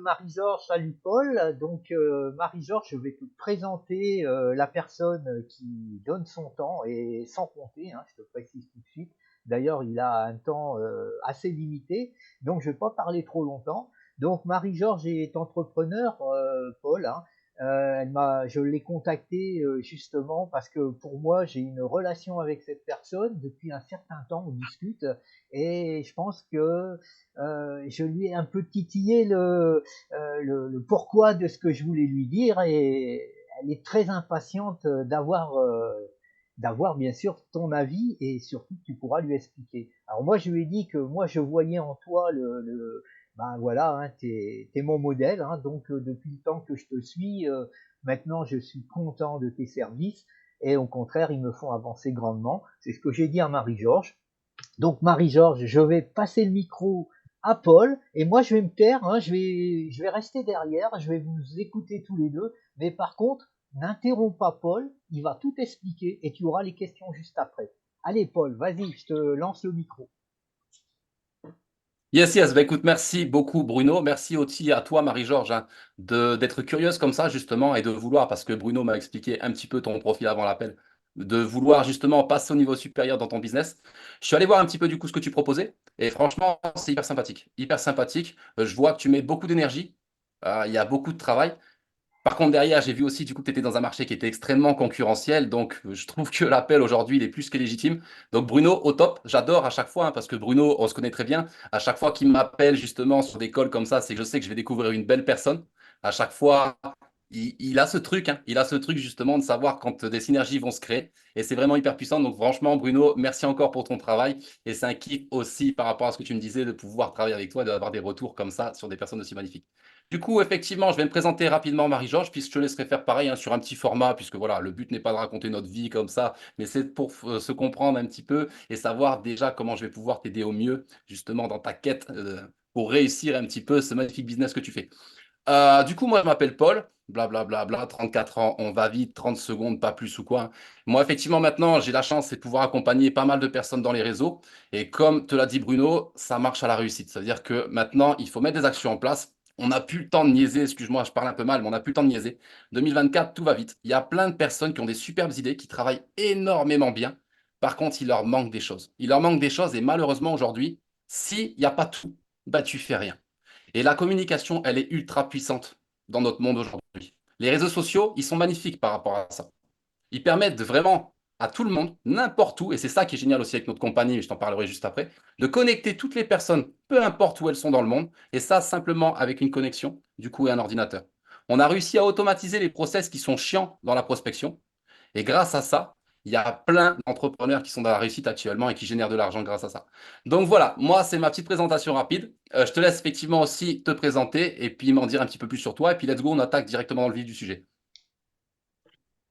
Marie-Georges, salut Paul. Donc Marie-Georges, je vais te présenter la personne qui donne son temps et sans compter, hein, je te précise tout de suite. D'ailleurs, il a un temps assez limité, donc je ne vais pas parler trop longtemps. Donc Marie-Georges est entrepreneur, Paul, hein. Je l'ai contactée justement parce que pour moi, j'ai une relation avec cette personne depuis un certain temps, on discute, et je pense que je lui ai un peu titillé le pourquoi de ce que je voulais lui dire, et elle est très impatiente d'avoir bien sûr ton avis, et surtout que tu pourras lui expliquer. Alors moi je lui ai dit que moi je voyais en toi ben voilà, hein, t'es mon modèle, hein, donc depuis le temps que je te suis, maintenant je suis content de tes services, et au contraire ils me font avancer grandement. C'est ce que j'ai dit à Marie-Georges. Donc Marie-Georges, je vais passer le micro à Paul, et moi je vais me taire, hein, je vais rester derrière, je vais vous écouter tous les deux, mais par contre, n'interromps pas Paul, il va tout expliquer et tu auras les questions juste après. Allez Paul, vas-y, je te lance le micro. Yes, yes. Bah, écoute, merci beaucoup, Bruno. Merci aussi à toi, Marie-Georges, hein, d'être curieuse comme ça, justement, et de vouloir, parce que Bruno m'a expliqué un petit peu ton profil avant l'appel, de vouloir justement passer au niveau supérieur dans ton business. Je suis allé voir un petit peu du coup ce que tu proposais, et franchement, c'est hyper sympathique. Hyper sympathique. Je vois que tu mets beaucoup d'énergie. Il y a beaucoup de travail. Par contre, derrière, j'ai vu aussi du coup que tu étais dans un marché qui était extrêmement concurrentiel. Donc, je trouve que l'appel aujourd'hui, il est plus que légitime. Donc, Bruno, au top. J'adore à chaque fois, hein, parce que Bruno, on se connaît très bien. À chaque fois qu'il m'appelle justement sur des calls comme ça, c'est que je sais que je vais découvrir une belle personne. À chaque fois, il a ce truc, hein, il a ce truc justement de savoir quand des synergies vont se créer. Et c'est vraiment hyper puissant. Donc, franchement, Bruno, merci encore pour ton travail. Et c'est un kiff aussi par rapport à ce que tu me disais de pouvoir travailler avec toi, d'avoir des retours comme ça sur des personnes aussi magnifiques. Du coup, effectivement, je vais me présenter rapidement, Marie-Georges, puis je te laisserai faire pareil, hein, sur un petit format, puisque voilà, le but n'est pas de raconter notre vie comme ça, mais c'est pour se comprendre un petit peu et savoir déjà comment je vais pouvoir t'aider au mieux, justement, dans ta quête pour réussir un petit peu ce magnifique business que tu fais. Du coup, moi, je m'appelle Paul, blablabla, 34 ans, on va vite, 30 secondes, pas plus ou quoi. Moi, effectivement, maintenant, j'ai la chance, c'est de pouvoir accompagner pas mal de personnes dans les réseaux. Et comme te l'a dit Bruno, ça marche à la réussite. C'est-à-dire que maintenant, il faut mettre des actions en place. On n'a plus le temps de niaiser, excuse-moi, je parle un peu mal, mais on n'a plus le temps de niaiser. 2024, tout va vite. Il y a plein de personnes qui ont des superbes idées, qui travaillent énormément bien. Par contre, il leur manque des choses. Il leur manque des choses et malheureusement, aujourd'hui, s'il n'y a pas tout, bah, tu fais rien. Et la communication, elle est ultra puissante dans notre monde aujourd'hui. Les réseaux sociaux, ils sont magnifiques par rapport à ça. Ils permettent vraiment à tout le monde, n'importe où, et c'est ça qui est génial aussi avec notre compagnie, et je t'en parlerai juste après, de connecter toutes les personnes, peu importe où elles sont dans le monde, et ça simplement avec une connexion, du coup, et un ordinateur. On a réussi à automatiser les process qui sont chiants dans la prospection, et grâce à ça, il y a plein d'entrepreneurs qui sont dans la réussite actuellement et qui génèrent de l'argent grâce à ça. Donc voilà, moi, c'est ma petite présentation rapide. Je te laisse effectivement aussi te présenter et puis m'en dire un petit peu plus sur toi. Et puis let's go, on attaque directement dans le vif du sujet.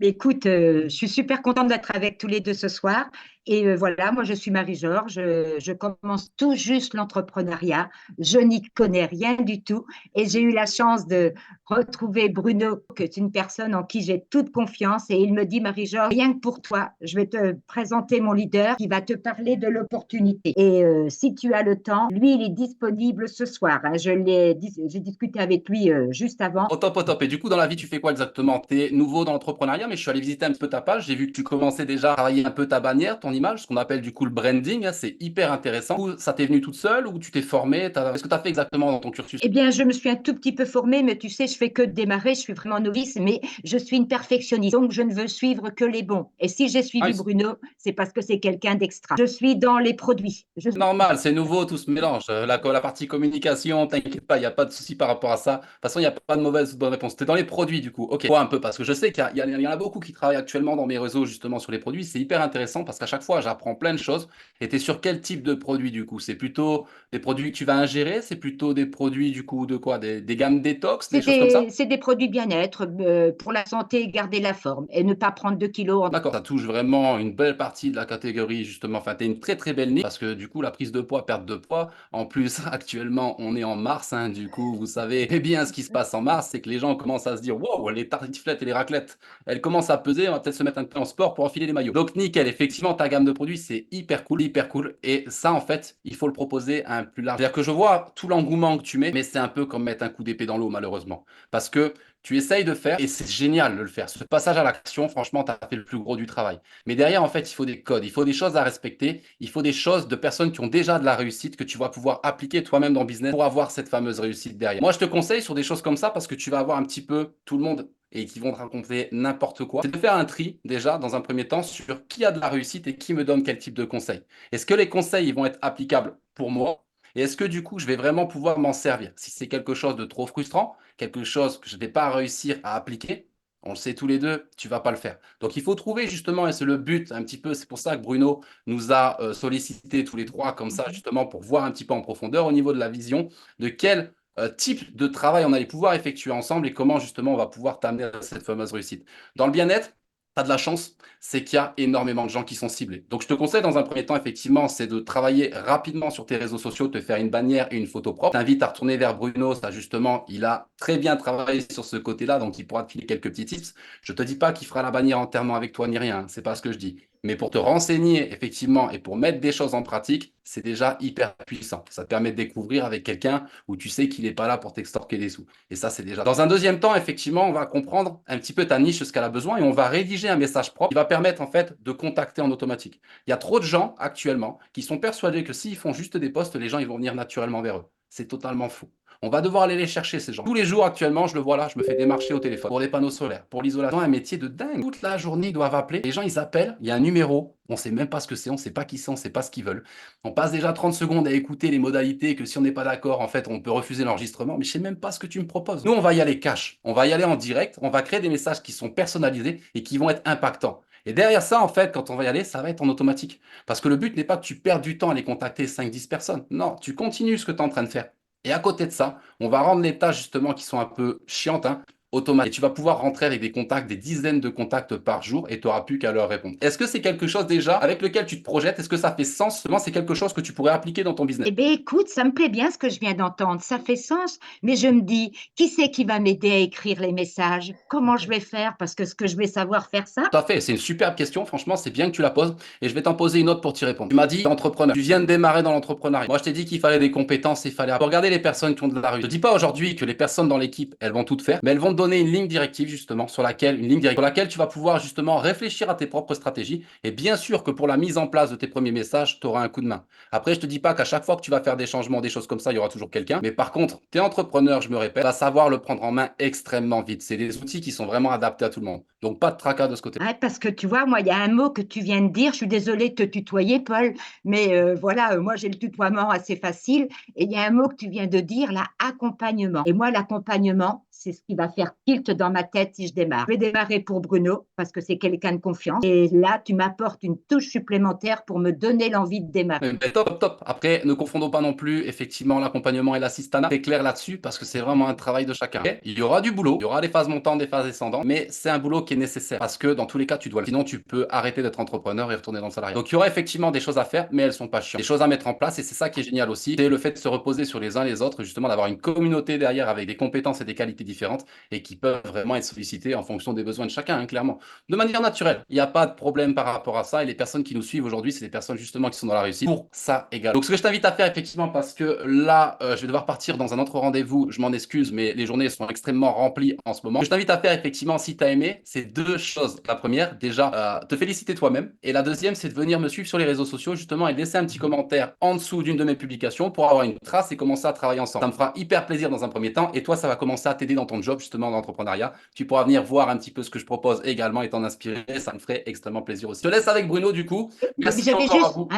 Écoute, je suis super contente d'être avec tous les deux ce soir. Et voilà, moi je suis Marie-Georges, je commence tout juste l'entrepreneuriat, je n'y connais rien du tout et j'ai eu la chance de retrouver Bruno, qui est une personne en qui j'ai toute confiance et il me dit Marie-Georges, rien que pour toi, je vais te présenter mon leader qui va te parler de l'opportunité. Et si tu as le temps, lui il est disponible ce soir, hein. J'ai discuté avec lui juste avant. Au top, au top. Et du coup, dans la vie, tu fais quoi exactement? Tu es nouveau dans l'entrepreneuriat, mais je suis allé visiter un petit peu ta page. J'ai vu que tu commençais déjà à travailler un peu ta bannière, ton image, ce qu'on appelle du coup le branding, hein. C'est hyper intéressant. Ça t'est venu toute seule ou tu t'es formé? Qu'est-ce que tu as fait exactement dans ton cursus? Eh bien, je me suis un tout petit peu formée, mais tu sais, je fais que démarrer, je suis vraiment novice, mais je suis une perfectionniste, donc je ne veux suivre que les bons. Et si j'ai suivi Nice. Bruno, c'est parce que c'est quelqu'un d'extra. Je suis dans les produits. Normal, c'est nouveau, tout se mélange. La partie communication, t'inquiète pas, il n'y a pas de souci par rapport à ça. De toute façon, il n'y a pas de mauvaise ou de bonne réponse. T'es dans les produits, du coup. Ok, quoi un peu, parce que je sais qu'il y en a beaucoup qui travaillent actuellement dans mes réseaux, justement, sur les produits. C'est hyper intéressant parce qu'à chaque fois, j'apprends plein de choses. Et t'es sur quel type de produit, du coup? C'est plutôt des produits que tu vas ingérer? C'est plutôt des produits, du coup, de quoi? Des gammes détox, des choses comme ça? C'est des produits bien-être pour la santé, garder la forme et ne pas prendre 2 kilos. D'accord, ça touche vraiment une belle partie de la catégorie, justement. Enfin, tu es une très très belle niche parce que du coup, la prise de poids, perte de poids. En plus, actuellement, on est en mars, hein, du coup, vous savez eh bien ce qui se passe en mars, c'est que les gens commencent à se dire wow, les tartiflettes et les raclettes, elles commencent commence à peser, on va peut-être se mettre un peu en sport pour enfiler les maillots. Donc nickel, effectivement, ta gamme de produits, c'est hyper cool, hyper cool. Et ça, en fait, il faut le proposer à un plus large. C'est-à-dire que je vois tout l'engouement que tu mets, mais c'est un peu comme mettre un coup d'épée dans l'eau, malheureusement. Parce que tu essayes de faire, et c'est génial de le faire. Ce passage à l'action, franchement, tu as fait le plus gros du travail. Mais derrière, en fait, il faut des codes, il faut des choses à respecter, il faut des choses de personnes qui ont déjà de la réussite que tu vas pouvoir appliquer toi-même dans le business pour avoir cette fameuse réussite derrière. Moi, je te conseille sur des choses comme ça parce que tu vas avoir un petit peu tout le monde et qui vont te raconter n'importe quoi. C'est de faire un tri déjà dans un premier temps sur qui a de la réussite et qui me donne quel type de conseils. Est-ce que les conseils ils vont être applicables pour moi? Et est-ce que du coup, je vais vraiment pouvoir m'en servir? Si c'est quelque chose de trop frustrant, quelque chose que je ne vais pas réussir à appliquer, on le sait tous les deux, tu ne vas pas le faire. Donc, il faut trouver justement, et c'est le but un petit peu, c'est pour ça que Bruno nous a sollicité tous les trois comme ça, justement, pour voir un petit peu en profondeur au niveau de la vision de quel type de travail on allait pouvoir effectuer ensemble et comment justement on va pouvoir t'amener à cette fameuse réussite. Dans le bien-être, tu as de la chance, c'est qu'il y a énormément de gens qui sont ciblés. Donc, je te conseille dans un premier temps, effectivement, c'est de travailler rapidement sur tes réseaux sociaux, te faire une bannière et une photo propre. Je t'invite à retourner vers Bruno, ça justement, il a très bien travaillé sur ce côté-là, donc il pourra te filer quelques petits tips. Je ne te dis pas qu'il fera la bannière entièrement avec toi ni rien, c'est pas ce que je dis. Mais pour te renseigner, effectivement, et pour mettre des choses en pratique, c'est déjà hyper puissant. Ça te permet de découvrir avec quelqu'un où tu sais qu'il n'est pas là pour t'extorquer des sous. Et ça, c'est déjà. Dans un deuxième temps, effectivement, on va comprendre un petit peu ta niche, ce qu'elle a besoin, et on va rédiger un message propre qui va permettre, en fait, de contacter en automatique. Il y a trop de gens, actuellement, qui sont persuadés que s'ils font juste des posts, les gens, ils vont venir naturellement vers eux. C'est totalement faux. On va devoir aller les chercher, ces gens. Tous les jours, actuellement, je le vois là, je me fais démarcher au téléphone pour les panneaux solaires, pour l'isolation, un métier de dingue. Toute la journée, ils doivent appeler. Les gens, ils appellent, il y a un numéro, on ne sait même pas ce que c'est, on ne sait pas qui c'est, on ne sait pas ce qu'ils veulent. On passe déjà 30 secondes à écouter les modalités, que si on n'est pas d'accord, en fait, on peut refuser l'enregistrement, mais je ne sais même pas ce que tu me proposes. Nous, on va y aller cash, on va y aller en direct, on va créer des messages qui sont personnalisés et qui vont être impactants. Et derrière ça, en fait, quand on va y aller, ça va être en automatique. Parce que le but n'est pas que tu perdes du temps à les contacter 5-10 personnes. Non, tu continues ce que tu es en train de faire. Et à côté de ça, on va rendre les tâches justement qui sont un peu chiantes, automatiques. Et tu vas pouvoir rentrer avec des contacts, des dizaines de contacts par jour et tu n'auras plus qu'à leur répondre. Est-ce que c'est quelque chose déjà avec lequel tu te projettes? Est-ce que ça fait sens? C'est quelque chose que tu pourrais appliquer dans ton business? Eh bien, écoute, ça me plaît bien ce que je viens d'entendre. Ça fait sens, mais je me dis, qui c'est qui va m'aider à écrire les messages? Comment je vais faire? Parce que ce que je vais savoir faire ça? Tout à fait, c'est une superbe question. Franchement, c'est bien que tu la poses et je vais t'en poser une autre pour t'y répondre. Tu m'as dit entrepreneur. Tu viens de démarrer dans l'entrepreneuriat. Moi, je t'ai dit qu'il fallait des compétences, il fallait regarder les personnes qui ont de la réussite. Je ne dis pas aujourd'hui que les personnes dans l'équipe, elles vont tout faire, mais elles vont te donner une ligne directive justement sur laquelle tu vas pouvoir justement réfléchir à tes propres stratégies. Et bien sûr que pour la mise en place de tes premiers messages, tu auras un coup de main. Après, je te dis pas qu'à chaque fois que tu vas faire des changements, des choses comme ça, il y aura toujours quelqu'un. Mais par contre, tu es entrepreneur, je me répète, va savoir le prendre en main extrêmement vite. C'est des outils qui sont vraiment adaptés à tout le monde. Donc, pas de tracas de ce côté. Ouais, parce que tu vois, moi, il y a un mot que tu viens de dire. Je suis désolée de te tutoyer, Paul, mais voilà, moi, j'ai le tutoiement assez facile. Et il y a un mot que tu viens de dire, là, accompagnement. Et moi, l'accompagnement, c'est ce qui va faire tilt dans ma tête si je démarre. Je vais démarrer pour Bruno, parce que c'est quelqu'un de confiance. Et là, tu m'apportes une touche supplémentaire pour me donner l'envie de démarrer. Top, top, top. Après, ne confondons pas non plus, effectivement, l'accompagnement et l'assistanat. C'est clair là-dessus parce que c'est vraiment un travail de chacun. Okay, il y aura du boulot, il y aura des phases montantes, des phases descendantes, mais c'est un boulot qui est nécessaire parce que dans tous les cas, tu dois le faire. Sinon, tu peux arrêter d'être entrepreneur et retourner dans le salariat. Donc, il y aura effectivement des choses à faire, mais elles sont pas chiantes. Des choses à mettre en place et c'est ça qui est génial aussi. C'est le fait de se reposer sur les uns les autres, justement, d'avoir une communauté derrière avec des compétences et des qualités différentes et qui peuvent vraiment être sollicitées en fonction des besoins de chacun, clairement. De manière naturelle. Il n'y a pas de problème par rapport à ça et les personnes qui nous suivent aujourd'hui, c'est des personnes justement qui sont dans la réussite pour ça également. Donc, ce que je t'invite à faire, effectivement, parce que là, je vais devoir partir dans un autre rendez-vous, je m'en excuse, mais les journées sont extrêmement remplies en ce moment. Ce que je t'invite à faire, effectivement, si tu as aimé, c'est deux choses. La première, déjà, te féliciter toi-même. Et la deuxième, c'est de venir me suivre sur les réseaux sociaux, justement, et de laisser un petit commentaire en dessous d'une de mes publications pour avoir une trace et commencer à travailler ensemble. Ça me fera hyper plaisir dans un premier temps. Et toi, ça va commencer à t'aider dans ton job, justement, d'entrepreneuriat. Tu pourras venir voir un petit peu ce que je propose également et t'en inspirer. Ça me ferait extrêmement plaisir aussi. Je te laisse avec Bruno, du coup. Merci encore à vous.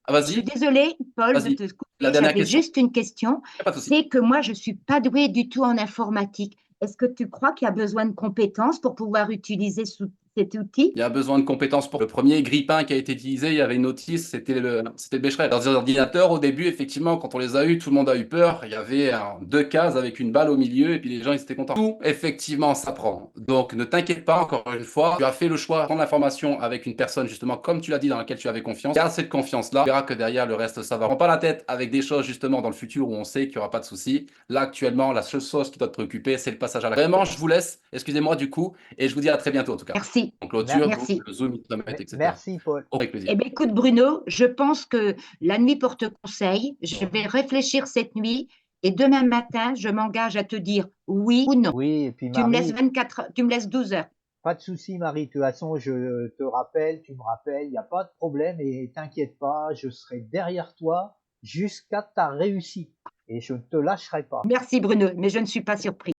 Je suis désolée, Paul, de te couper. J'avais juste une question. C'est que moi, je ne suis pas douée du tout en informatique. Est-ce que tu crois qu'il y a besoin de compétences pour pouvoir utiliser cet outil? Il y a besoin de compétences pour le premier grille-pain qui a été utilisé. Il y avait une notice, c'était le Becherel. Dans les ordinateurs, au début, effectivement, quand on les a eu, tout le monde a eu peur. Il y avait deux cases avec une balle au milieu et puis les gens, ils étaient contents. Tout, effectivement, ça prend. Donc, ne t'inquiète pas, encore une fois. Tu as fait le choix de prendre l'information avec une personne, justement, comme tu l'as dit, dans laquelle tu avais confiance. Garde cette confiance-là. Tu verras que derrière, le reste, ça va. Prends pas la tête avec des choses, justement, dans le futur où on sait qu'il n'y aura pas de soucis. Là, actuellement, la seule chose qui doit te préoccuper, c'est le passage à la. Vraiment, je vous laisse. Excusez-moi, du coup, et je vous dis à très bientôt, en tout cas. Merci. Oui, En clôture, merci. Google, Zoom, Internet, etc. Merci, Paul. Avec plaisir. Eh bien, écoute, Bruno, je pense que la nuit porte conseil. Je vais réfléchir cette nuit et demain matin, je m'engage à te dire oui ou non. Oui, et puis Tu me laisses Marie, 24 heures, tu me laisses 12 heures. pas de souci, Marie. De toute façon, je te rappelle, tu me rappelles, il n'y a pas de problème et t'inquiète pas, je serai derrière toi jusqu'à ta réussite et je ne te lâcherai pas. Merci, Bruno, mais je ne suis pas surpris.